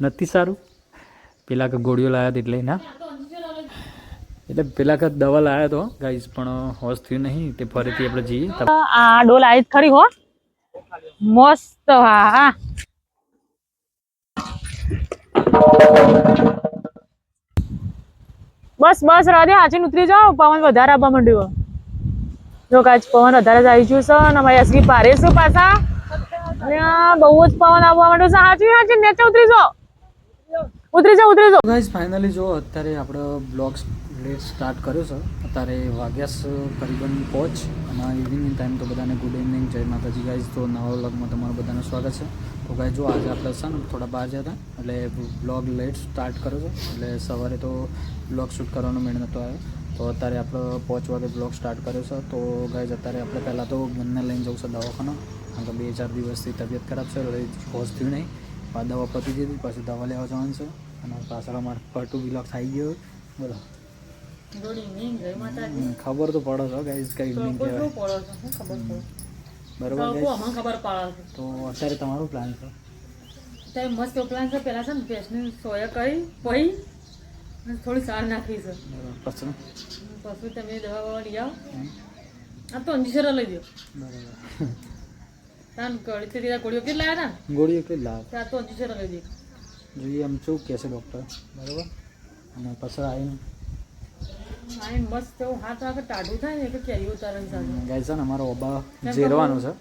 નથી સારું. પેલા કે ગોળીઓ લાવ્યા એટલે ના એટલે પેલા કે દવા લાવ્યા તો ગાઈસ પણ હોશ થયું નહીં તે ફરીથી આપણે જઈએ. આ ડોલ આવી ખરી હો મસ્ત. હા બસ બસ રાધે હાચી ઉતરી જાઓ. પવન વધારે આવવા માંડ્યો. જો કાચ પવન વધારે આવી ગયું છે અને અમારી અસલી પારે છે પાછા અને બહુ જ પવન આવવા માંડ્યો છે. હાચી હાચી નીચે ઉતરી જાઓ. ઉતરી જાઓ. ગાઈસ ફાઇનલી જો અત્યારે આપણે બ્લોગ લેટ સ્ટાર્ટ કર્યો છે. અત્યારે વાગ્યા કરીબન 5 અને ઇવનિંગ ટાઈમ તો બધાને ગુડ ઇવનિંગ, જય માતાજી ગાઈસ. તો નવા વ્લોગમાં તમારું બધાનું સ્વાગત છે. તો ગાઈસ જો આજે આપણે છે ને થોડા બહાર જતા એટલે બ્લોગ લેટ સ્ટાર્ટ કર્યો છે. એટલે સવારે તો બ્લોગ શૂટ કરવાનો મેળ નહોતો આવ્યો. તો અત્યારે આપણે 5 વાગે બ્લોગ સ્ટાર્ટ કર્યો છે. તો ગાઈસ અત્યારે આપણે પહેલાં તો બંને લઈને જવું છે દવાખાના, કારણ કે 2-4 દિવસથી તબિયત ખરાબ છે. હોશ થયું નહીં. દવા પતી દીધી, પછી દવા લેવા જવાનું છે. અને પાછળ અમારે પટુ બ્લોગ થઈ ગયો. બોલો ખબર તો પડે છે ગાઈસ કઈ ઇવનિંગ કહેવાય. બરોબર તો અત્યારે તમારું પ્લાન છે? અત્યારે મસ્ત પ્લાન છે. પેલા છે ને ભેંસની સોયા કરી પછી થોડી સાર નાખી છે. પછી તમે દવા બવા લઈ આવો. આ તો અંજીસર લઈ દો. બરાબર ગોળીઓ કેટલી લાવ્યા ને? ગોળીઓ કેટલી લાવ્યા? આ તો અંજીસર લઈ દે. જોઈએ આમ શું કહે છે ડૉક્ટર. બરાબર. અને પછી આવીને મસ્ત હાથ વાગે ટાઢું થાય ને કે કેરી ઉતારણ સાથે ગાઈસ છે ને અમારો ઓબા ઝેરવાનો છે.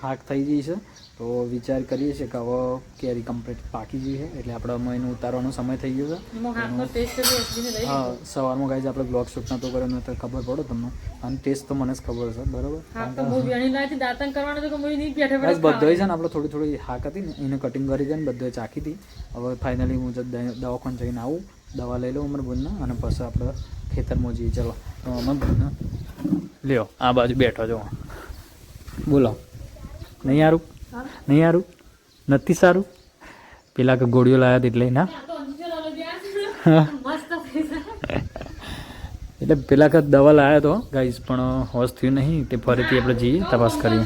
હાક થઈ ગઈ છે. તો વિચાર કરીએ છીએ કે હવે કેરી કમ્પ્લીટ પાકી ગઈ છે એટલે આપણે એનો ઉતારવાનો સમય થઈ ગયો છે. હા સવારમાં ગાઈસ આપણે બ્લોગ શૂટ નહોતો કર્યો ને તો ખબર પડો તમને. અને ટેસ્ટ તો મને જ ખબર છે. બરાબર. બધો છે ને આપણે થોડી થોડી હાક હતી ને એને કટિંગ કરી દે ને બધો ચાખી હતી. હવે ફાઇનલી હું દવાખાને જઈને આવું, દવા લઈ લઉં અમારા બોનના અને પછી આપણે ખેતરમાં જઈએ. ચલો તો અમારા બોનના લ્યો આ બાજુ બેઠો જો. બોલો નહીં સારું? નહીં સારું? નથી સારું? પેલા કે ગોળીઓ લાવ્યા એટલે ના એટલે પેલા કે દવા લાવ્યા તો ગાઈસ પણ હોશ થયું નહીં તે ફરીથી આપણે જઈએ તપાસ કરીએ.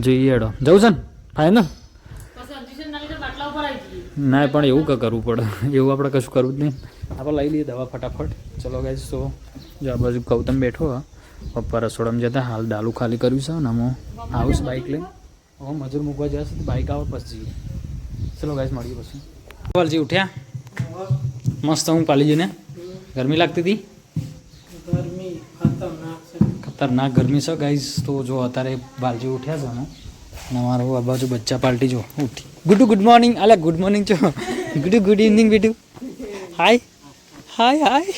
જોઈએ હેડો જવું છે ને ફાઈનલ? ના પણ એવું કરવું પડે. એવું આપણે કશું કરવું જ નહીં. આપણે લઈ લઈએ દવા ફટાફટ. ચલો ગાઈસ તો જો આ બાજુ ગૌતમ બેઠો હા પપ્પા રસોડામાં જતા. હાલ ડાલું ખાલી કર્યું છે ને હું આવીશ બાઇક લઈને. હવે મજૂર મૂકવા જશે તો બાઇક આવે પછી જઈએ. ચલો ગાઈસ મળીએ પછી. વાલજી ઉઠ્યા મસ્ત હું પાલીજીને ગરમી લાગતી હતી? ખતરનાક ગરમી છે ગાઈસ. તો જો અત્યારે બાલજી ઉઠ્યા છે ને અને અમારું આ બાજુ બચ્ચા પાર્ટી જો ઉઠી. Good morning. અલે ગુડ મોર્નિંગ છો. ગુડ ઇવનિંગ બીટુ. Hi hi hi.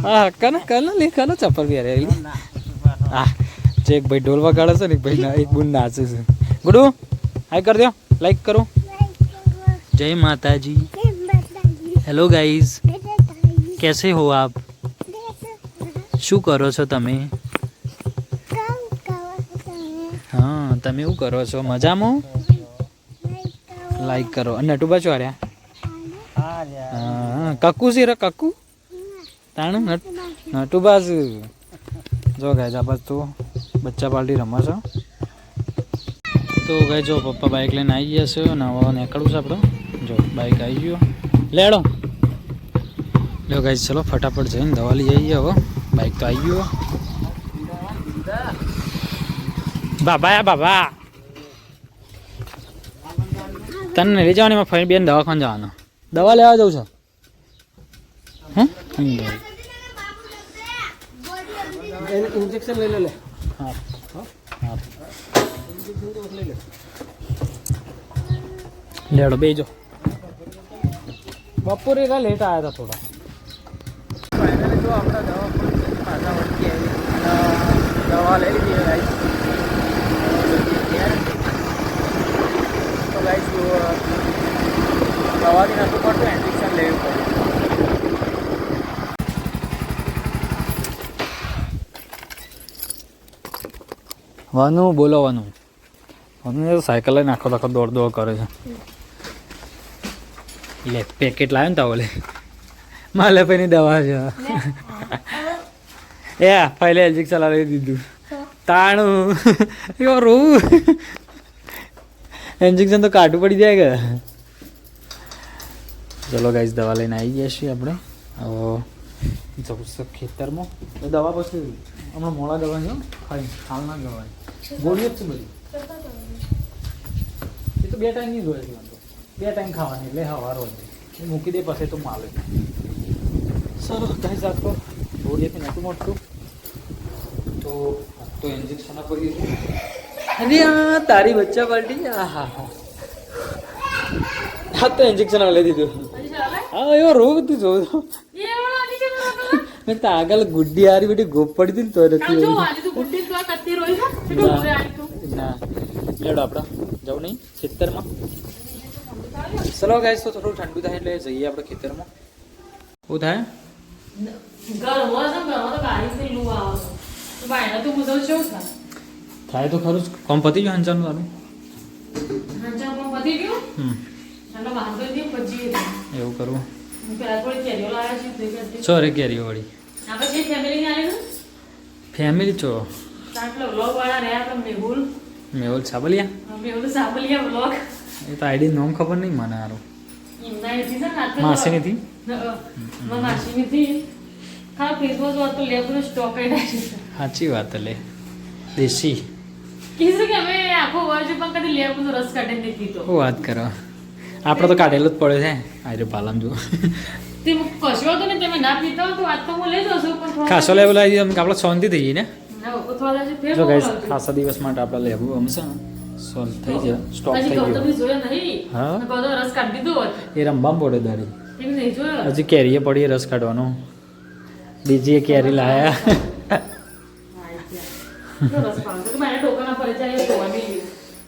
હા કના લે કના ચપ્પલ બી અરે હા જે એક ભાઈ ઢોલ વગાડે છે ને એક ભાઈ એક બુન નાચે છે. ગુડુ હાય કર દો, લાઈક કરો. જય માતાજી. હેલો ગાઈઝ, कैसे हो आप? શું કરો છો તમે? હા તમે શું કરો છો? મજામાં? લાઈક કરો. અને નટુબા છો અરે હા કક્કુ છે રે કક્કુ તાણું નટુબા જો ગાય આ બસ તો બચ્ચા પાર્ટી રમવા છો. તો ગાય જો પપ્પા બાઇક લઈને આવી ગયા છે અને હવે નીકળવું છે આપણે. જો બાઇક આવી ગયો લેડો લો ગાય. ચલો ફટાફટ જઈને દવા લઈ જઈએ. હવે બાઇક તો આવી ગયો. બાબા બાબા તને લઈ જવાની માં ફરી બેન દવાખાને જવાનો. દવા લેવા જવું છે હે? ઇન્જેક્શન લઈ લે. હા હા લેડો બેજો. બપોરે લેટ આવ્યા હતા થોડા. ફાઇનલી જો આપણે દવા પાછા વળગી આવી દવા લઈ લઈએ તો ગાઈસ દવાથી નતું પડતું ઇન્જેક્શન લેવું પડે. વાનું બોલાવાનું વાનું સાયકલ લઈને આખો આખો દોડ કરે છે. લે પેકેટ લાવ્યો ને તાવલે માલે પૈની દવા છે એ પહેલે ઇન્જેક્શન લઈ દીધું તાણું એવો રોવું ઇન્જેક્શન તો કાઢવું પડી જાય કે. ચલો ગાઈસ દવા લઈને આવી ગયા છીએ આપણે. હવે જવું છે ખેતરમાં. દવા પછી હમણાં મોડા દવા છે ખાઈ હાલ ના દવા ગોળીઓ જ છે બધી. એ તો 2 ટાઈમ નહીં જોઈએ છે, 2 ટાઈમ ખાવાની એટલે સવાર હોય એ મૂકી દે પછી તો માલે. ચલો ગાઈસ આ તો ગોળીએથી નથી મોટતું તો ઇન્જેક્શન આપી દીધું. અરે આ તારી બચ્ચા પાર્ટી હા હા હા તો ઇન્જેક્શન લઈ દીધું. હા એવો રોગ તું જોતો મેં તો આગળ ગુડ્ડી હારી બેટી ગોપ પડી હતી ને તો નથી ના લેડો આપડા જવું નહીં ખેતરમાં. ચલો ગાઈસ તો થોડું ઠંડુ થાય એટલે જઈએ આપણે ખેતરમાં. શું થાય થાય તો ખરું જ. કોમ પતી ગયું હંચાનું તારું? એવું કરવું છો રે કેરીઓ વળી ફેમિલી છો મેહુલ સાબલિયા એ તો આઈડી નામ ખબર નહીં મને સારું. માસી નથી સાચી વાત લે દેશી વાત કરો આપણે તો કાઢેલો જ પડે છે. આરે પાલમ જો ખાસો લેવું લાવી આપણે શાંતિ થઈ ગઈ ને. જો ગાઈસ ખાસા દિવસ માટે આપણે લેવું ગમશે ને સોલ્વ થઈ જાય સ્ટોપ થઈ ગયો. હા એ રમવા પડે દાડી હજી કેરીએ પડી રસ કાઢવાનો. બીજી કેરી લાયા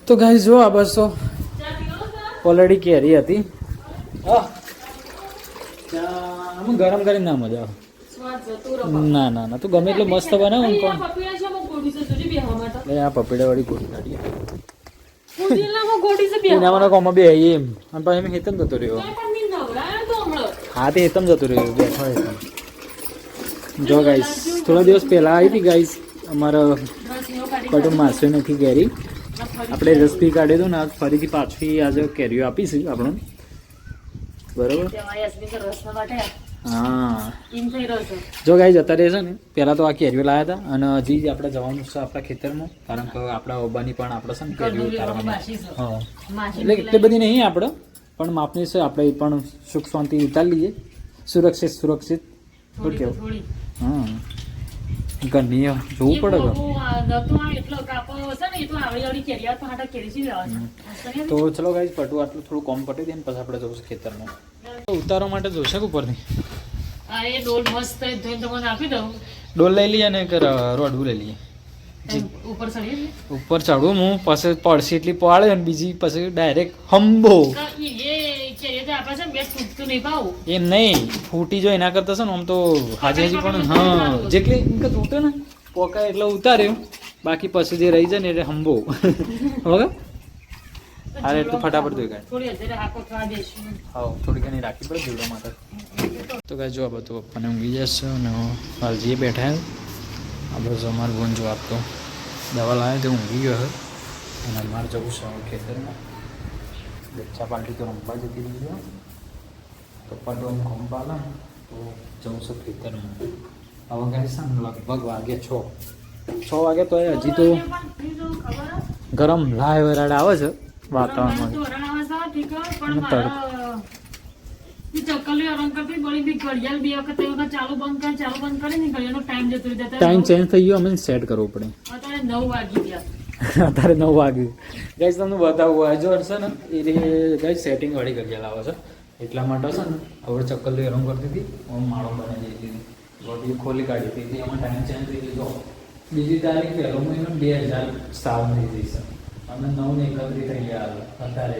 તો ગાઈસ જો આ બસ તો ઓલરેડી કેરી હતી. ગરમ કરીને ના મજા આવે. ના ના ના તું ગમે એટલું મસ્ત બનાવ પણ આ પપીડા વાળી ગોળી કાઢીએ એનામાં કોમાં બે એમ અને પછી એમ હેતમ જતો રહ્યો. હા તે હેતમ જતો રહ્યો બેઠો હેતમ. જો ગાઈસ થોડા દિવસ પહેલા આવી હતી ગાઈસ અમારા કટુંબ માસી નથી કેરી આપણે રસ પી કાઢી દો ને ફરીથી પાછી આજે કેરીઓ આપીશું આપણને બરોબર. હા જો ગાઈસ અત્યારે છે ને પહેલાં તો આ કેરીઓ લાવ્યા હતા અને હજી આપણે જવાનું છે આપણા ખેતરમાં કારણ કે આપણા ઓબાની પણ આપણે છે ને કેરીઓ ઉતારવાની. હા એટલે એટલી બધી નહીં આપણે પણ માપની છે આપણે પણ સુખ શાંતિ ઉતારી લઈએ સુરક્ષિત શું કેવું. હા ઘરની જોવું પડે તો ચલો ગાઈસ પટુ આટલું થોડું કોમ પટી દે ને પછી આપણે જવું ખેતરમાં ઉતારવા માટે જોશે ઉપરથી ડોલ લઈ લઈએ અને રોડવું લઈ લઈએ ઉપર ચડવું હું પછી પડશે એટલી પાડે અને બીજી પછી ડાયરેક્ટ હંબો એમ નહીં ફૂટી જો એના કરતા છે ને આમ તો હાજી પણ હા જેટલી તૂટે ને પોકાય એટલે ઉતાર્યું બાકી પછી જે રહી જાય ને એટલે હંબો હવે અરે એટલું ફટાફટ ધોઈ કાઢ હા થોડી ઘણી રાખવી પડે જીવડા માટે. તો કાંઈ જો આ બધું પપ્પાને ઊંઘી જશે અને હાલજીએ બેઠા આપણે જો અમારું બોન જો આપતો દવા લાવે તો ઊંઘી ગયો હોય અને અમારે જવું છે ખેતરમાં. બચ્ચા પાર્ટી તો રમવા જતી રહી ગયો પપ્પા તો આમ ખમ પાલા તો જવું છે ખેતરમાં. હવે કાંઈ છે ને લગભગ વાગે 6 વાગે તો હજી તો ગરમ લાય વરાડ આવે છે વાતાવરણમાં. ટાઈમ ચેન્જ થઈ ગયો અમે સેટ કરવો પડે. અત્યારે 9 વાગ્યું ગાઈસ તમને બતાવવું હોય જો છે ને એ ગાઈસ સેટિંગ વાળી ઘડિયાળ આવે છે એટલા માટે છે ને હવે ચક્કલી રંગ કરતી હતી માળો બનાવી દીધી હતી બોડી ખોલી કાઢી હતી એમાં ટાઈમ ચેન્જ થઈ ગયો. બીજી તારીખ 1 મહિનો 2007 થઈ જઈ છે અને 9/31 થઈ ગયા અત્યારે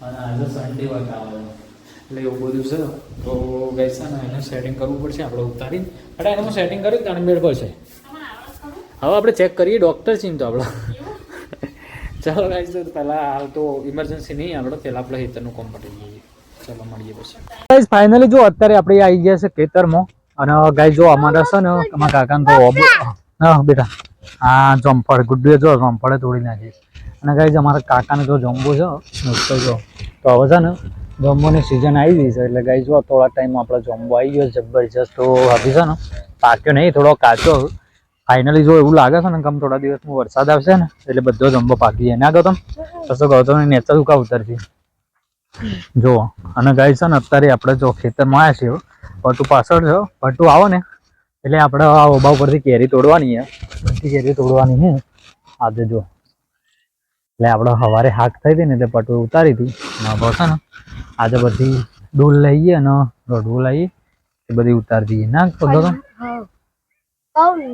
અને આજે સન્ડે વાગે આવવાનું એટલે એવું બધું છે. તો ગાઈસ છે ને એને સેટિંગ કરવું પડશે આપણે ઉતારી એટલે એનામાં સેટિંગ કર્યું ત્યારે મેળ પડશે. હવે આપણે ચેક કરીએ ડૉક્ટર છીએ તો આપણે ચાલો ગાઈસ તો પહેલાં હાલ તો ઇમરજન્સી નહીં આપણે પહેલાં આપણે ખેતરનું કામ પટી જઈએ. ચાલો મળીએ પછી ગાઈસ. ફાઇનલી જો અત્યારે આપણે આવી ગયા છે ખેતરમાં અને ગાઈસ જો અમારા છે ને અમારા કાકાને તો હા બેટા આ જમફળ ગુડ્ડુએ જો જમફળે તોડી નાખી. અને ગાઈઝ અમારા કાકાને જો જમ્બો છે નુસતો જો, તો હવે છે ને જમ્બોની સિઝન આવી ગઈ છે એટલે ગાઈઝ જો થોડા ટાઈમમાં આપણે જમ્બો આવી ગયો જબરજસ્ત. તો હજી છે ને પાક્યો નહીં, થોડો કાચો. ફાઇનલી જો એવું લાગે છે ને કે થોડા દિવસમાં વરસાદ આવશે ને એટલે બધો જમ્બો પાકી જાય. ના ગૌતમ કશો ગૌતમ નેચર ઉકા ઉતરતી જો. અને ગાઈઝ છે ને અત્યારે આપણે જો ખેતરમાં આવ્યા છીએ, પટુ પાછળ છે, પટુ આવો ને એટલે આપણે આ ઓબા ઉપરથી કેરી તોડવાની છે, બધી કેરી તોડવાની છે આજે જો. એટલે આપણે સવારે હાક થઈ હતી ને એટલે પટુ ઉતારી હતી. હવે છે ને આજે બધી ડોલ લઈએ અને રડવું લઈએ એ બધી ઉતારી દઈએ. ના બધો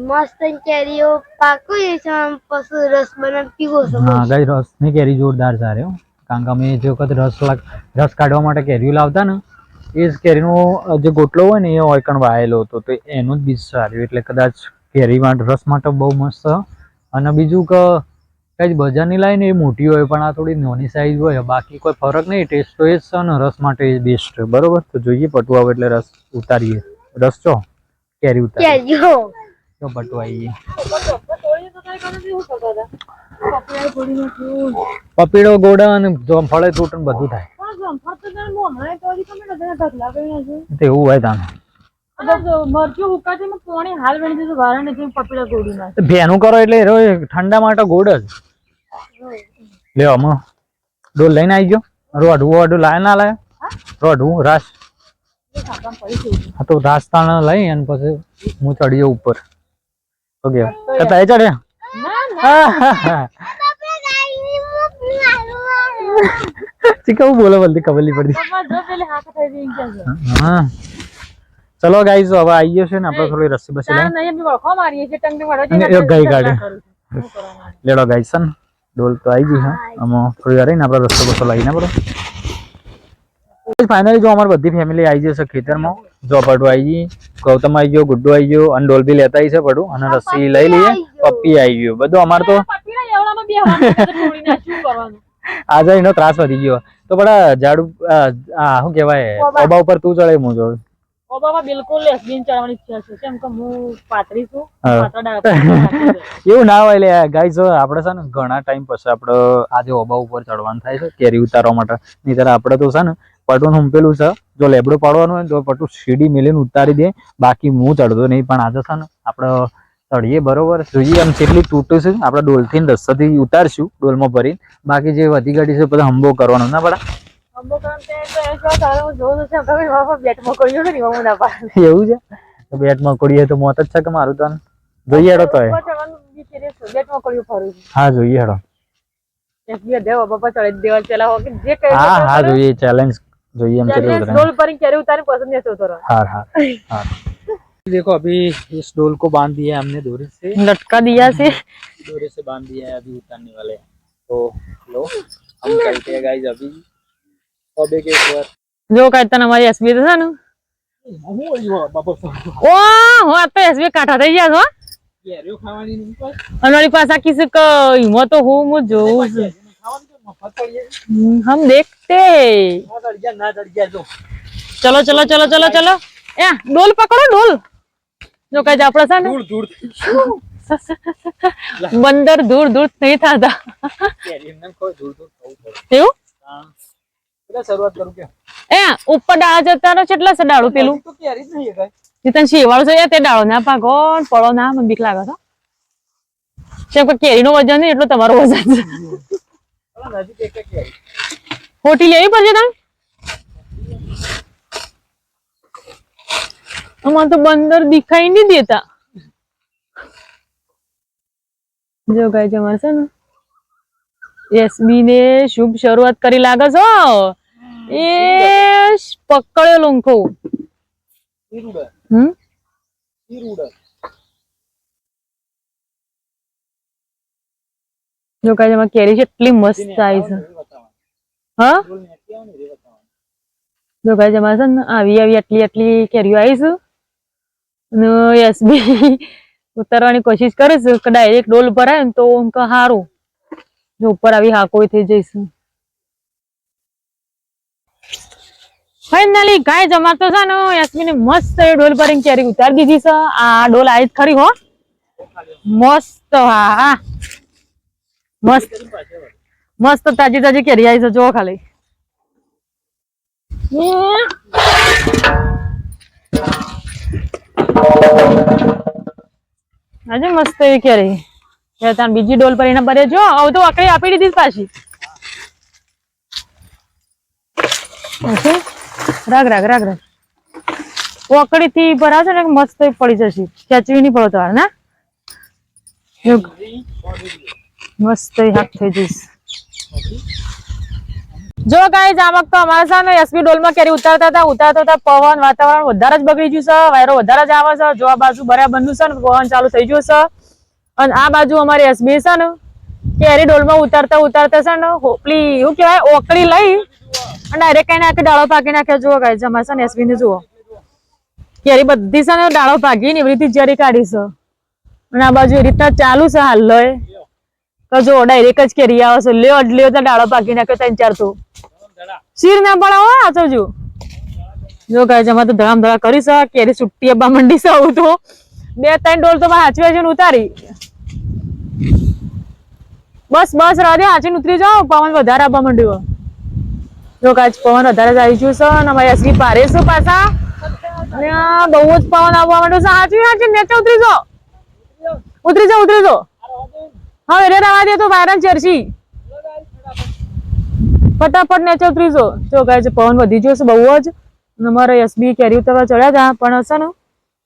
મસ્ત કેરીઓ પાકી છે, પછી રસ બનાવી પીવો છો. હા ગાઈ રસની કેરી જોરદાર સારી હો. કારણ કે અમે જે વખત રસ કાઢવા માટે કેરીઓ લાવતા ને એ જ કેરીનો જે ગોટલો હોય ને એ ઓયકણ વાયેલો હતો, તો એનું જ બીજ સારું. એટલે કદાચ કેરી માટે રસ માટે બહુ મસ્ત. અને બીજું કે કઈ બજારની લાવીને એ મોટી હોય પણ આ થોડી નાની સાઈઝ હોય, બાકી કોઈ ફરક નહીં. ટેસ્ટ તો એ જ છે ને રસ માટે એ બેસ્ટ. બરોબર, તો જોઈએ પટુ આવે એટલે રસ ઉતારીએ. રસ ચો કેરી ઉતારીએ તો પટુ આવીએ. પપીડો ગોડા અને ફળે તૂટ બધું થાય એવું હોય તાને. ભેનું કરો એટલે ઠંડા માટે ગોળ જ લ્યો. આમાં ડોલ લઈને આવી ગયો. રોઢવું લાય ના લાય રોઢવું રાસ. હા તો રાસ્તાણ લઈ અને પછી હું ચડીયો ઉપર. ઓકે ચડ્યા કેવું બોલો બલ્દી ખબર નહીં પડતી. હા ચલો ગાઈઝ હવે આવી ગયો છે ને આપણે થોડી રસ્સી બસી લઈ ગઈ ગાડી લેડો ગાઈઝ છે ને ડોલ તો આવી ગઈ છે. આમાં થોડી વાર રહીને આપણે રસ્તો બસો લઈને બરો. ફાઇનલી જો અમારી બધી ફેમિલી આવી જશે ખેતરમાં. જો પટુ આવી ગઈ, ગૌતમ આવી ગયો, ગુડ્ડુ આવી ગયો અને ડોલ બી લેતા આવી છે પટુ. અને રસ્સી લઈ લઈએ, પપ્પી આવી ગયો, બધું અમારે તો આજે એનો ત્રાસ વધી ગયો. તો બડા ઝાડુ શું કેવાય ઓબા ઉપર તું ચડે હું જોડ બિલકુલ ચડવાની ઈચ્છા છે, કેમ કે હું પાતળી છું. એવું ના હોય લે ગાઈઝ. આપણે છે ને ઘણા ટાઈમ પછી આપણે આજે ઓબા ઉપર ચડવાનું થાય છે કેરી ઉતારવા માટે. નહીતર આપણે તો છે ને પટુ હુંપેલું છે, જો લેબડું પાડવાનું હોય તો પટુ સીડી મેલીને ઉતારી દે, બાકી હું ચડતો નહીં. પણ આજે છે ને આપણે ચડીએ બરોબર. જોઈએ આમ કેટલી તૂટું છે, આપણે ડોલથી રસ્સાથી ઉતારશું ડોલમાં ભરી. બાકી જે વધી ઘટી છે બધા હંબો કરવાનો ના પડે. એવું છે બેટ મકોડીએ તો મોત જ છે કે મારું તો. જોઈએ હેડો તો હા જોઈએ હેડો. હા હા જોઈએ ચેલેન્જ જોઈએ हम चले डोल पर कैरी उतारने पसंद नहीं उतरा. हाँ हाँ हाँ देखो अभी इस डोल को बांध दिया है हमने डोरी से, लटका दिया से डोरी से बांध दिया है. अभी उतारने वाले हैं तो लो हम चलते हैं गाइस. अभी अबे के ऊपर जो कहता ना हमारी एसबी था ना ओ हो तो एसबी काटा થઈ ગયા છો કેરીઓ ખાવાની નહીં પર અનોળી પાસા કિસે ક હિંમત તો હું મુ જોઉં हम देखते चलो चलो चलो चलो चलो ए डोल पकड़ो डोल जो कहे जा आपड़ा सा दूर दूर बंदर दूर दूर नहीं था दूर दूर એવું પેલા શરૂઆત કરું કે એ ઉપર ડાળા જતાનો કેટલા છે ડાળું પેલું તો કેરી જ નહીં ગાય જીતન શેવાળો છે તે ડાળો ના પાગો પડો ના મને બીક લાગે છે કેમ કે કેરીનો વજન નહીં એટલું તમારું વજન છે નજીક એક કેરી હોટી લેવી પડશે તને અમાર તો બંદર દિખાઈ નહીં દેતા જો ગાય જમાર છે ને એસબી ને શુભ શરૂઆત કરી લાગે છો એ પકડ્યો લંખો ઈરુડા હમ ઈરુડા જો ગાય જમાર કેરી કેટલી મસ્ત આવી છે હા જો ગાય જમાર છે ને આવી આવી આટલી કેરીઓ આવી છે અને એસબી ઉતારવાની કોશિશ કરે છે કે ડાયરેક્ટ ડોલ ભરાય ને તો ઉનકા હારું જો ઉપર આવી હાકોઈ થઈ જઈશું ફાઇનલી ગાય જમા તો છે ને યાસ્મીને મસ્ત ડોલ ભરીને કેરી ઉતારી દીધી છે આ ડોલ આવી જ ખરી હો મસ્ત હા હા મસ્ત મસ્ત તાજી તાજી કેરી આવી છે જો ખાલી આજે મસ્ત એવી કેરી ત્યાં બીજી ડોલ પર એના ભરે જો હવે તો આકડી આપી દીધી છે પાછી રાગ રાગ રાગ રાગ ઓકડી થી ભરાશે ને મસ્ત પડી જશે ખેંચવી નહીં પડો તમારે ના મસ્ત હાથ થઈ જઈશ જો ગાઈસ આ વખતે અમારા છે ને એસપી ડોલમાં કેરી ઉતારતા હતા પવન વાતાવરણ વધારે જ બગડી ગયું છે વાયરો વધારે જ આવે છે જો આ બાજુ બરાબરનું છે ને પવન ચાલુ થઈ ગયું છે અને આ બાજુ અમારી એસબી છે ને કેરી ડોલમાં ઉતારતા છે ને હોપલી એવું કહેવાય ઓકડી લઈ અને ડાયરેક્ટ કઈ નાખે ડાળો પાકી નાખ્યો જુઓ ગાઈસ અમારે છે ને એસબી ને જુઓ કેરી બધી છે ને ડાળો ભાગી ને એવી રીતે જરી કાઢી છે અને આ બાજુ એ રીતના ચાલુ છે હાલ તો જો ડાયરેક્ટ જ કેરી આવે છે લ્યો અડલ્યો તો ડાળો ભાગી નાખ્યો 3-4 તો શીર ના પડાવો આચવજો જો ગાય જમા તો ધડામ ધડા કરી છે કેરી છૂટી અબ્બા મંડી છે આવું તો 2-3 ડોલ તો હાચવે છે ને ઉતારી બસ બસ રાધે હાચીને ઉતરી જાઓ પવન વધારે આવવા માંડ્યો જો ગાય પવન વધારે જ આવી ગયું છે અને અમારી અસલી પારે છે પાછા અને બહુ જ પવન આવવા માંડ્યો છે હાચી નીચે ઉતરી જાઓ હવે રે રવા દે તો વાયરન ચરસી ફટાફટ નીચે ઉતરી જાઓ જો ગાય પવન વધી ગયો છે બહુ જ અમારે એસબી કેરી ઉતારવા ચડ્યા હતા પણ હશે ને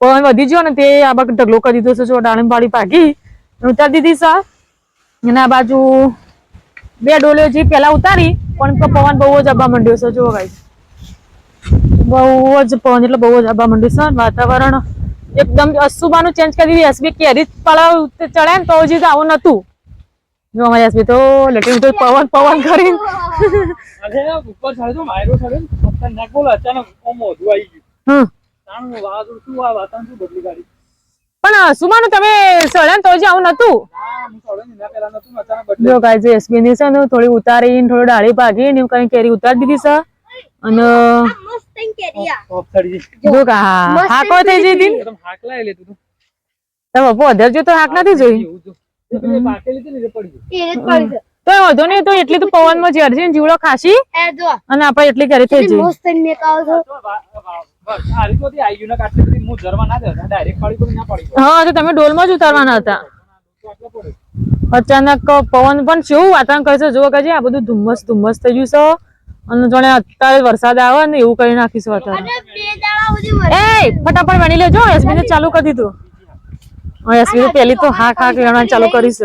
પવન વધી ગયો ને તે આ બાજુ ઢગલો કરી દીધો છે જો ડાળીમ પાડી ભાગી ઉતારી દીધી છે અને આ બાજુ 2 ડોલીઓ જે પેલા ઉતારી પણ પવન બહુ જ આવવા માંડ્યો છે જો ગાય બહુ જ પવન એટલે બહુ જ આવવા માંડ્યું છે વાતાવરણ એકદમ અસુબાનું ચેન્જ કરી દીધી એસબી કેરી પડાવ ચડ્યા ને તો હજી આવું નતું જો અમારી એસબી તો લેટિંગ તો પવન કરી ઉપર ચડે તો વાયરો ચડે ખતરનાક બોલ અચાનક મોઢું આવી ગયું તાણું વાવાઝોડું શું આ વાતાવરણ શું બદલી કાઢી પણ સુમાનું તમે ચડ્યા ને તો હજી આવું નતું જો ગાય જે એસબી ની છે ને થોડી ઉતારીને થોડી ડાળી ભાગી ને કઈ કેરી ઉતારી દીધી છે અને જો હા કોઈ થઈ જઈ હતી હાક લાવી લેતું તું તમે પોધર જો તો હાક નથી જોઈ તો વાંધો નહીં તો એટલી તો પવન માં જરજી ને જીવડો ખાસી અને આપણે એટલી કરી થઈ જઈ હા તો તમે ડોલ માં જ ઉતારવાના હતા અચાનક પવન પણ શું વાતાવરણ કરે છે જો કે આ બધું ધુમ્મસ થઈ ગયું છે અને જાણે અત્યારે વરસાદ આવે ને એવું કરી નાખીશું અત્યારે એ ફટાફટ વણી લેજો એસબી ને ચાલુ કરી દીધું એસબી પેલી તો હાક ચાલુ કરીશ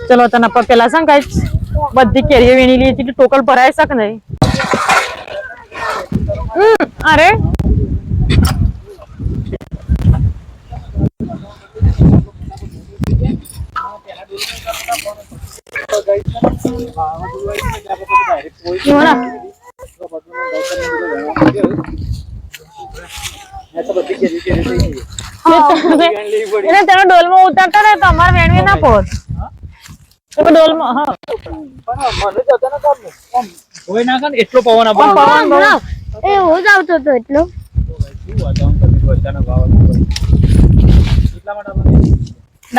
ચલો તને પેલા છે ને કઈ બધી કેરીઓ વીણી લી હતી ટોકલ ભરાય શક નહીં અરે તેનો ડોલમાં ઉતારતા ને તમારે વેણવી ના પહોંચ ડોલમાં હા એટલો પવન એવું જ આવતો હતો એટલો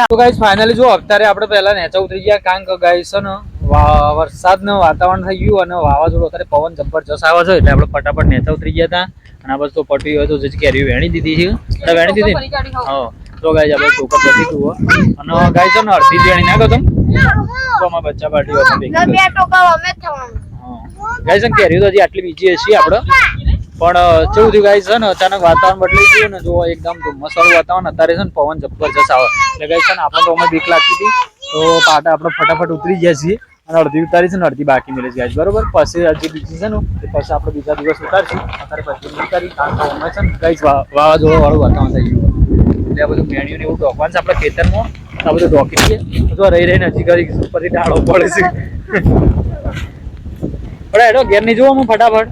તો ગાઈસ ફાઇનલી જો અત્યારે આપણે પહેલા નેચા ઉતરી ગયા કારણ કે ગાઈસ છે ને વરસાદનું વાતાવરણ થઈ ગયું અને વાવાઝોડું અત્યારે પવન જબરજસ્ત આવે છે એટલે આપણે ફટાફટ નેચા ઉતરી ગયા હતા અને આ બસ તો પટી હોય તો જે કેરી વેણી દીધી છે વેણી દીધી હા તો ગાઈસ આપણે ટોકર જતી હતું અને ગાઈસ છે ને અડધી વેણી નાખો તમે તો અમારા બચ્ચા પાર્ટી હોય ગાઈસ કેરી તો હજી આટલી બીજી હશે આપણે પણ કેવું થયું ગાઈસ છે ને અચાનક વાતાવરણ બદલાઈ ગયું ને જો એકદમ ધુમ્મસવાળું વાતાવરણ અત્યારે છે ને પવન જબરજસ્ત આવે એટલે ગાઈસ છે ને આપણને તો અમે બીક લાગતી હતી તો પાટા આપણે ફટાફટ ઉતરી ગયા છીએ અને અડધી ઉતારી છે ને અડધી બાકી મળે છે ગાઈસ બરોબર પછી હજી બીજી છે ને પછી આપણે બીજા દિવસ ઉતારશું અત્યારે પછી ઉતારી કારણ કે અમે છે ને ગાઈસ વાવાઝોડું વાળું વાતાવરણ થઈ ગયું એટલે આ બધું મેણ્યું ને એવું ડોકવાનું છે આપણે ખેતરમાં આ બધું ડોકી દઈએ જો રહીને હજી કરી ઉપરથી ડાળો પડે છે પણ એનો ઘેર નહીં જોવા હું ફટાફટ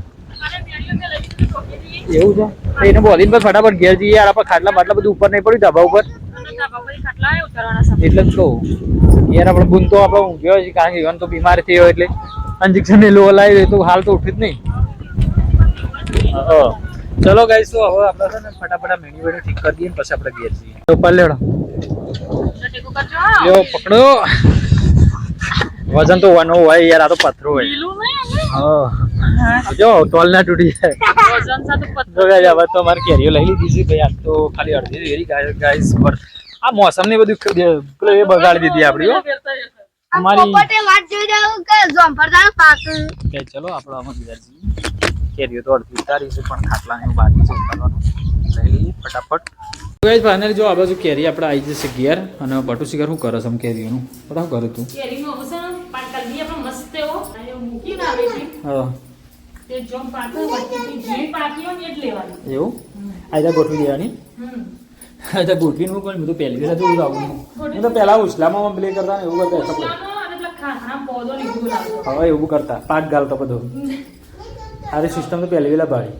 એવું છે એને બોલીને પર ફટાફટ ઘેર જઈએ યાર આપણે ખાટલા બાટલા બધું ઉપર નહીં પડ્યું ધાબા ઉપર એટલે જ કહું યાર આપણે બુન તો આપણે ઊંઘ્યો છે કારણ કે ઈવન તો બીમાર થયો એટલે ઇન્જેક્શન ને લો લાવી તો હાલ તો ઉઠી જ નહીં ચલો ગાઈસ તો હવે આપણે છે ને ફટાફટ આ મેની વેની ઠીક કરી દઈએ પછી આપણે ઘેર જઈએ તો ઉપર લેડો લ્યો પકડો વજન તો વાનો હોય યાર આ તો પથરો હોય હા જો તોલ ના તૂટી જાય હવે તો મારે કેરીઓ લઈ લીધી છે ભાઈ આજ તો ખાલી અડધી કેરી ગાઈસ પર આ મોસમ ને બધું પેલો એ બગાડી દીધી આપડી હો મારી પોપટે વાત જોઈ રહ્યો કે જોંફરદાનો પાક કે ચલો આપણો આમાં ઘેર જઈએ કેરીઓ તો અડધી ઉતારી છે પણ ખાટલાનું બાકી છે ઉતારવાનું લઈ લઈએ ફટાફટ ગાઈસ ફાઇનલી જો આ બાજુ કેરી આપણે આવી જશે ઘેર અને બટુ શિખર શું કરે છે આમ કેરીઓનું બટા શું કરે તું કેરીનો અવસર પાકલની આપણે મસ્ત એવો અને મૂકીને આવે છે હા તે જોમ પાકો વચ્ચેથી જે પાકી હોય ને એ જ લેવાની એવું આયતા ગોઠવી દેવાની આયતા ગોઠવીને હું કોઈ બધું પહેલી વખત જોયું આવું હું તો પહેલા ઉછલામાં પ્લે કરતા ને એવું કરતા ઉછલાનો અને પેલા ખાખરા પોદો ને એવું લાગતો હવે એવું કરતા પાક ગાલતો બધું આ સિસ્ટમ તો પહેલી વેલા ભાડી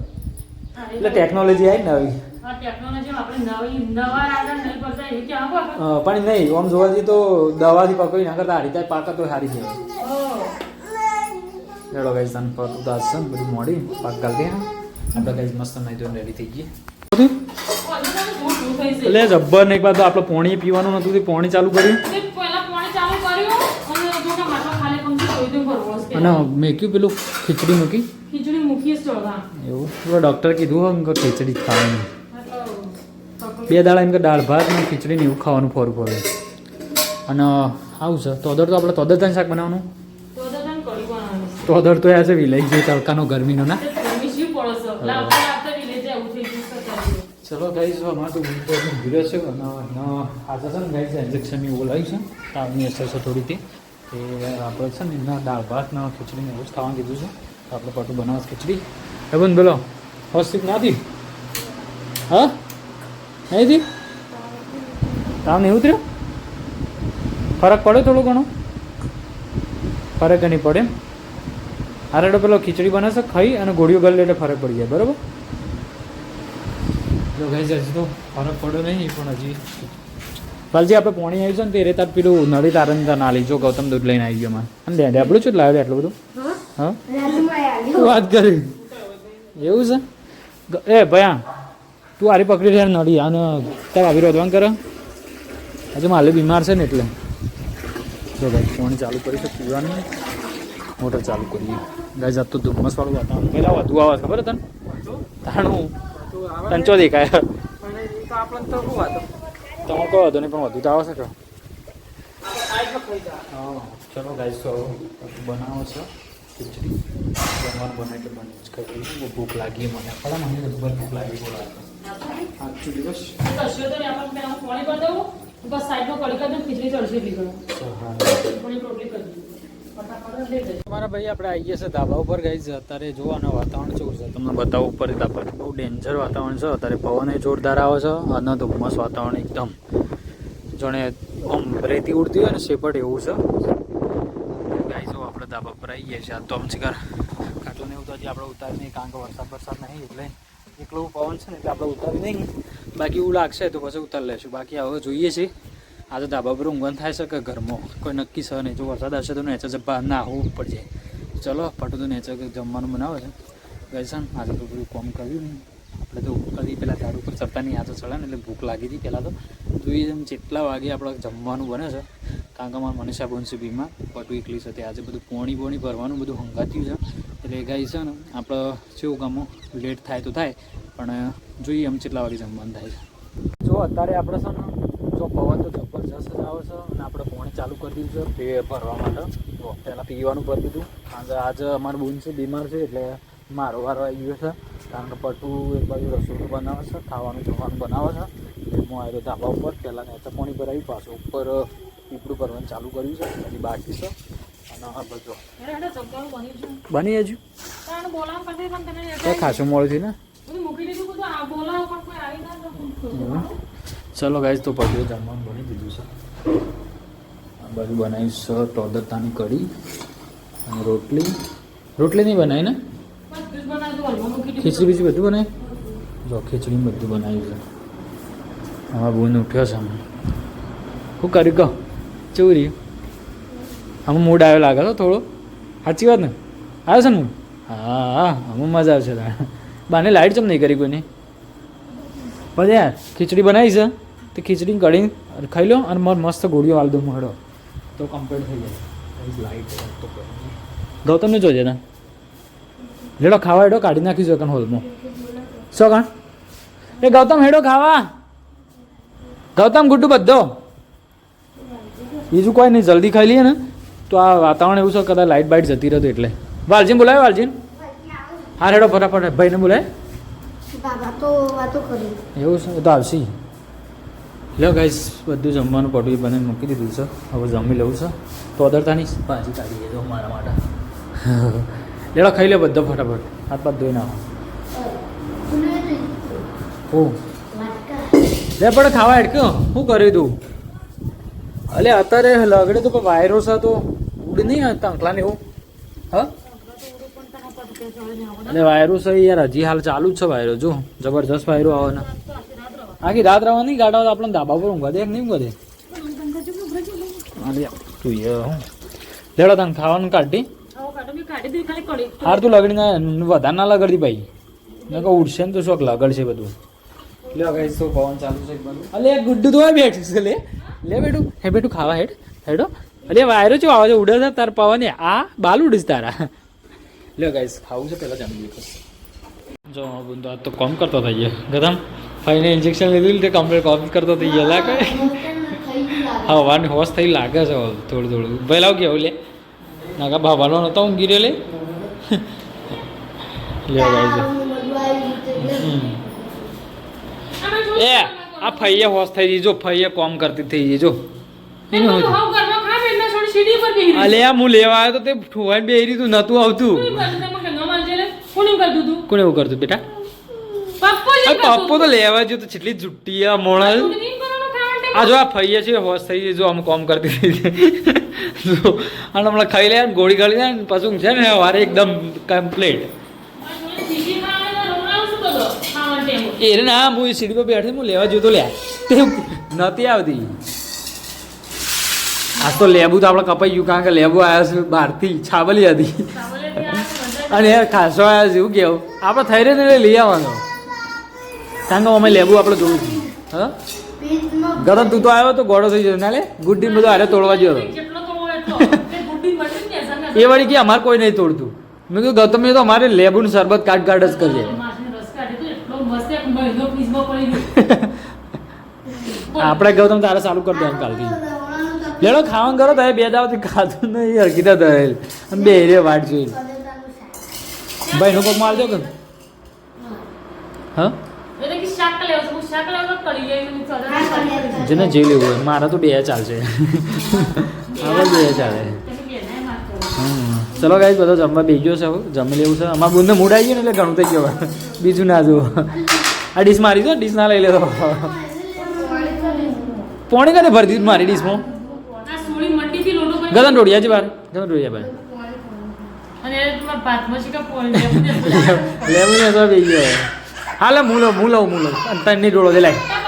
એટલે ટેકનોલોજી આવી ને આવી આ ટેકનોલોજી આપણે નવા રાજા નહીં પડતા એ કે આવો પણ નહીં આમ જોવા જઈએ તો દવાથી પકડી ના કરતા હારી થાય પાક તો સારી છે લેડો ગાઈસ તન પર તો આજ છે બધું મોડી પાક ગાલ દે આપણે ગાઈસ મસ્ત નહીં તો રેડી થઈ ગઈ એટલે જબ્બર ને એક બાદ આપણે પોણી પીવાનું નતું તે પોણી ચાલુ કર્યું પહેલા પાણી ચાલુ કર્યું અને જો કે માટો ખાલી કમ જોઈ દઉં ભરવોસ કે અને મેક્યું પેલું ખીચડી મૂકી ખીચડી મૂકી ચોળા એવું પેલો ડૉક્ટર કીધું કે ખીચડી જ ખાવાની 2 દાડા એમ કે દાળ ભાત ને ખીચડી ને એવું ખાવાનું ફોરું પડે અને આવું છે તોદર તો આપણે તોદર શાક બનાવવાનું તો દાદા કડી બનાવવાનું તોદર તો યાર છે વિલાઈ ગયો તડકાનો ગરમીનો ના ગરમી શી પડે છે લાવતા લાવતા વિલેજ આવું થઈ ગયું છે ચલો ગાઈસ અમારે તો ભીડ્યો છે અને આજે છે ને ગાઈસ ઇન્જેક્શનની એવું લાવી છે તાવની અસર છે થોડી તે આપણે છે ને એના દાળ ભાત ને ખીચડીને એવું જ ખાવાનું કીધું છે તો આપણે પાટું બનાવવા ખીચડી એ બંધ બોલો હોસ્પિટ નથી હા નહીં હતી તાવ નહીં ઉતર્યો ફરક પડે થોડો ઘણો ફરક નહીં પડે આ રેડો પેલો ખીચડી બનાવશે ખાઈ અને ગોળીઓ ગળી એટલે ફરક પડી જાય બરાબર જો ગાઈસ હજી તો ફરક પડ્યો નહીં પણ હજી કાલજી આપણે પોણી આવી છે ને તે રેતા પેલું નળી તારણ ના લઈ જો ગૌતમ દૂધ લઈને આવી ગયો મારે અને ડેડે આપણું શું લાવ્યો એટલું બધું હા તું વાત કરી એવું છે એ ભયા તું આરી પકડી રહ્યા નળી અને તાર આવી રોધવાન કરે હજુ માલે બીમાર છે ને એટલે જો ભાઈ પોણી ચાલુ કરી છે પીવાનું મોટર ચાલુ કરીએ ગાય જાત તો ધુમ્મસવાળું વાતાવરણ પહેલાં વધુ આવે ખબર તને તાણું ટંચો દેખાય તમે કહો હતો નહીં પણ વધુ તો આવે છે કે હા ચલો ગાઈસ તો બનાવો છે ખીચડી જમવાનું બનાવે એટલે બની જ કરી ભૂખ લાગી મને પણ મને બધું ભૂખ લાગી બોલાવે આજથી દિવસ કશું તો નહીં આપણે પેલા પાણી ભરી દઉં બસ સાઈડમાં કડી કરી દઉં ખીચડી ચડશે એટલી કરો થોડી રોટલી કરી દઉં અમારા ભાઈ આપણે આવી ગયા છે ધાબા ઉપર ગઈ છે અત્યારે જોવાનું વાતાવરણ કેવું છે તમને બતાવું ઉપર ધાબા બહુ ડેન્જર વાતાવરણ છે અત્યારે પવન જોરદાર આવે છે અને ધુમ્મસ વાતાવરણ એકદમ જાણે આમ રેતી ઉડતી હોય ને શેપટ એવું છે ગાઈ જો આપણે ધાબા પર આવી ગયા છે આ તો આમ શિકાર કાટલાને એવું તો હજી આપણે ઉતારી નહીં કારણ કે વરસાદ નહીં એટલે એકલું પવન છે ને એટલે આપણે ઉતારી નહીં બાકી એવું લાગશે તો પછી ઉતારી લઈશું બાકી હવે જોઈએ છીએ આજે ધાબા પર ઊંઘવાનું થાય છે કે ઘરમાં કોઈ નક્કી છે નહીં જો વરસાદ આવશે તો નેચર બહાર ના આવવું પડી જાય ચલો પાટું તો નેચર જમવાનું બનાવે છે ગઈશન આજે તો બધું કોમ કર્યું નહીં આપણે તો કદી પહેલાં ઝાડ ઉપર ચડતા નહીં આજે ચડે ને એટલે ભૂખ લાગી હતી પહેલાં તો જોઈએ એમ જેટલા વાગે આપણે જમવાનું બને છે કારણ કે અમારા મનીષા બોન છે બીમાં પટુ એકલી છે તે આજે બધું પોણી ભરવાનું બધું હંગાત્યું છે એટલે ગાઈ છે ને આપણે કેવું કામો લેટ થાય તો થાય પણ જોઈએ એમ કેટલા વાગે જમવાનું થાય છે જો અત્યારે આપણે છે ને જો પવન તો જબરજસ્ત જ આવે છે અને આપણે પોણી ચાલુ કરી દીધું છે ભરવા માટે તો પહેલાં પીવાનું ભરી દીધું કારણ કે આજે અમારું બોન છે બીમાર છે એટલે મારો વારો આવી ગયો છે કારણ કે પટુ એક બાજુ રસોડું બનાવે છે ખાવાનું જમવાનું બનાવે છે એટલે હું આવ્યો ધાબા ઉપર પહેલાં નેચા પાણી ભરાવી પાછું ઉપર પીપળું ભરવાનું ચાલુ કર્યું છે હજી બાકી છે અને આ બધું બની હજુ ખાસું મળ્યું છે ને ચલો ગાઈસ તો પટ્યું જમવાનું બની દીધું છે આ બાજુ બનાવી છે ટોદરતાની કઢી અને રોટલી નહીં બનાવી ને ખીચડી બીજી બધું બનાવી જો ખીચડી બધું બનાવ્યું છે અમારા બોન ઉઠ્યો છે અમે શું કર્યું કહો કેવું રહ્યું આમાં મૂડ આવ્યો લાગે તો થોડો સાચી વાત ને આવે છે ને મૂડ હા આમાં મજા આવશે બાને લાઇટ ચમ નહીં કરી કોઈને પછી યાર ખીચડી બનાવી છે તે ખીચડી કઢી ખાઈ લો અને મારે મસ્ત ગોળીઓ વાળ દઉં હેડો તો કમ્પ્લીટ થઈ જાય લાઇટ તો ગૌતમને જોજે ને લેડો ખાવા હેડો કાઢી નાખીશું એકન હોલમાં શું કાણ એ ગૌતમ હેડો ખાવા ગૌતમ ગુડ્ડુ બધો બીજું કોઈ નહીં જલ્દી ખાઈ લઈએ ને તો આ વાતાવરણ એવું છે કદાચ લાઇટ બાઇટ જતી રહેતું એટલે વાલજીન બોલાવે વાલજીન હા હેડો ફટાફટ ભાઈને બોલાય દાદા તો વાતો કરી એવું છે એ તો આવશે લો ગાઈસ બધું જમવાનું પડવું બનાવી મૂકી દીધું છે હવે જમી લેવું છે તો અદરતા નહીં ભાજી કાઢી દેજો મારા માટે લેડો ખાઈ લે બધો ફટાફટ હાથ પાથ ધોઈ નાખો ઓ લે પણ ખાવા હેડક્યો શું કર્યું તું અલે અત્યારે લગડે તો વાયરો છે તો ઉડ નહીં તંકલાને એવું હા અરે વાયરો છે યાર હજી હાલ ચાલુ જ છે વાયરો જો જબરજસ્ત વાયરો આવે ને આખી રાત રહેવાની ગાડા તો આપણે ધાબા પર ઊંઘવા દે નહીં ઊંઘવા દે અરે તું હું લેડો તને ખાવાનું કાઢી હાર તું લગડી વધારે ના લગડતી ભાઈ મેં કહું ઉડશે ને તો શોખ લગડશે બધું લે ગાઈસ તો પવન ચાલુ છે અલે ગુડ્ડુ તો બેઠું છે લે બેઠું હે બેઠું ખાવા હેડો અરે વાયરો ચો આવે છે ઉડે છે તાર પવન આ બાલ ઉડીશ તારા લે ગાઈસ ખાવું છે પહેલાં જમી લીધું જો બુંદો આજ તો કોમ કરતો થઈ ગયો ગધમ ફાઈને ઇન્જેક્શન લીધું તે કમ્પ્લીટ કોમ કરતો થઈ ગયો લાગે હા વાની હોશ થઈ લાગે છે થોડું ભાઈ લાવ કેવું લે નાકા ભાવાનો નતો ઊંઘી રહ્યો લે ગાઈસ એ આ ફઈએ હોશ થઈ ગઈ જો ફઈએ કોમ કરતી થઈ ગઈ જો અલે હું લેવા આવ્યો તો તે ઠોવાઈ બેહી રહ્યું નતું આવતું કોને એવું કરતું બેટા પપ્પો તો લેવા જો તો કેટલી જુટ્ટી આ મોણા આ જો આ ફઈએ છે હોશ થઈ ગઈ જો આમ કોમ કરતી થઈ જો અને હમણાં ખાઈ લે ગોળી ગાળી લે પછી છે ને વારે એકદમ કમ્પ્લીટ એ ના હું સીડી પર બેઠી હું લેવા જોતો લે તે નથી આવતી આજ તો લેબુ તો આપણે કપાઈ ગયું કારણ કે લેબુ આવ્યા છે બહારથી છાબલી હતી અને યાર ખાસો આવ્યા છે એવું કેવું આપણે થઈ રહે ને લઈ આવવાનો કારણ કે અમે લેબુ આપણે જોયું છે હા ગરમ તું તો આવ્યો તો ગોળો થઈ જતો ના લે ગુડ્ડી બધું હારે તોડવા ગયો એ વળી કે અમારે કોઈ નહીં તોડતું મેં કીધું ગૌતમ તો અમારે લેબુનું શરબત કાઢ જ કરીએ આપણે ગૌતમ તારે ચાલુ કરી દે કાલથી લેડો ખાવાનું કરો તો બે દાવથી ખાધું નહીં હરકીતા ધરેલ અને બે રે વાટ જોઈ ભાઈ નું પગ મારજો કે હા જેને જે લેવું હોય મારા તો બે ચાલશે આપણે બે ચાલે ચલો ગાઈસ બધો જમવા બેસી ગયો છે જમી લેવું છે અમારા બુંદને મૂડ આવી ગયો ને એટલે ઘણું થઈ ગયો બીજું ના જુઓ આ ડીશ મારી દો ડીશ ના લઈ લેતો પોણી કને ભરી દીધું મારી ડીશમાં ગદન રોડિયા છે બાર ગદન રોડિયા બાર લેવું ને તો બેસી ગયો હાલે મૂલો તને નહીં ડોળો દે લાય